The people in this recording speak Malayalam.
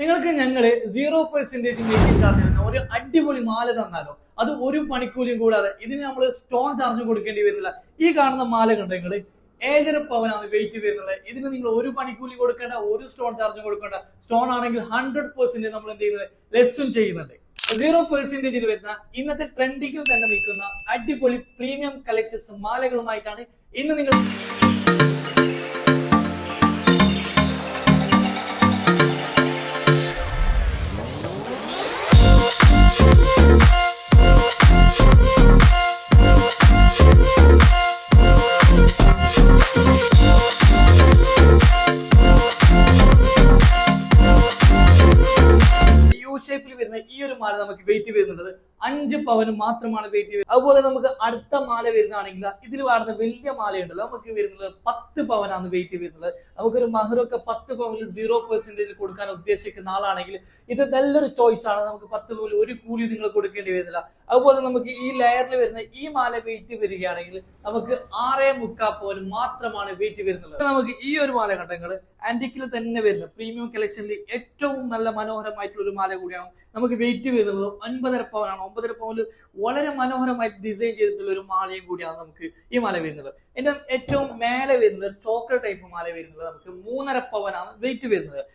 നിങ്ങൾക്ക് ഞങ്ങള് 0% മേക്കിംഗ് ചാർജ് വരുന്ന ഒരു അടിപൊളി മാല തന്നാലോ? അത് ഒരു പണിക്കൂലിയും കൂടാതെ. ഇതിന് നമ്മൾ സ്റ്റോൺ ചാർജ് കൊടുക്കേണ്ടി വരുന്നില്ല. ഈ കാണുന്ന മാല കണ്ടോ നിങ്ങള്? 7.5 പവനാണ് വെയിറ്റ് വരുന്നത്. ഇതിന് നിങ്ങൾ ഒരു പണിക്കൂലി കൊടുക്കേണ്ട, ഒരു സ്റ്റോൺ ചാർജ് കൊടുക്കേണ്ട. സ്റ്റോൺ ആണെങ്കിൽ 100% നമ്മൾ എന്ത് ചെയ്യുന്നത്, ലെസ്സും ചെയ്യുന്നുണ്ട്. 0% വരുന്ന ഇന്നത്തെ ട്രെൻഡിങ്ങിൽ തന്നെ നിൽക്കുന്ന അടിപൊളി പ്രീമിയം കളക്ഷൻസ് മാലകളുമായിട്ടാണ് ഇന്ന് നിങ്ങൾ ഷേപ്പിൽ വരുന്ന ഈ ഒരു മാല നമുക്ക് വെയിറ്റ് വരുന്നത് 5 പവന് മാത്രമാണ് വെയിറ്റ് വരുന്നത്. അതുപോലെ നമുക്ക് അടുത്ത മാല വരുന്നതാണെങ്കിൽ ഇതിൽ കാണുന്ന വലിയ മാലയുണ്ടല്ലോ, നമുക്ക് വരുന്നത് 10 പവനാണ് വെയിറ്റ് വരുന്നത്. നമുക്കൊരു മഹറൊക്കെ 10 പവനിൽ 0% കൊടുക്കാൻ ഉദ്ദേശിക്കുന്ന ആളാണെങ്കിൽ ഇത് നല്ലൊരു ചോയ്സ് ആണ്. നമുക്ക് 10 പവനിൽ ഒരു കൂലി നിങ്ങൾ കൊടുക്കേണ്ടി വരുന്നില്ല. അതുപോലെ നമുക്ക് ഈ ലെയറിൽ വരുന്ന ഈ മാല വെയിറ്റ് വരികയാണെങ്കിൽ നമുക്ക് 6.25 പവൻ മാത്രമാണ് വെയിറ്റ് വരുന്നത്. നമുക്ക് ഈ ഒരു മാല കണ്ടെങ്കിൽ ആന്റിക്കിൽ തന്നെ വരുന്ന പ്രീമിയം കളക്ഷനിൽ ഏറ്റവും നല്ല മനോഹരമായിട്ടുള്ള ഒരു മാല കൂടിയാണ്. നമുക്ക് വെയിറ്റ് വരുന്നത് 9.5 പവനാണ്. 9.5 പവനിൽ വളരെ മനോഹരമായിട്ട് ഡിസൈൻ ചെയ്തിട്ടുള്ള ഒരു മാലയും കൂടിയാണ് നമുക്ക് ഈ മാല വരുന്നത്. ഏറ്റവും മേലെ വരുന്നത് ചോക്കർ ടൈപ്പ് മാല വരുന്നത് നമുക്ക് 3.5 പവനാണ് വെയിറ്റ് വരുന്നത്.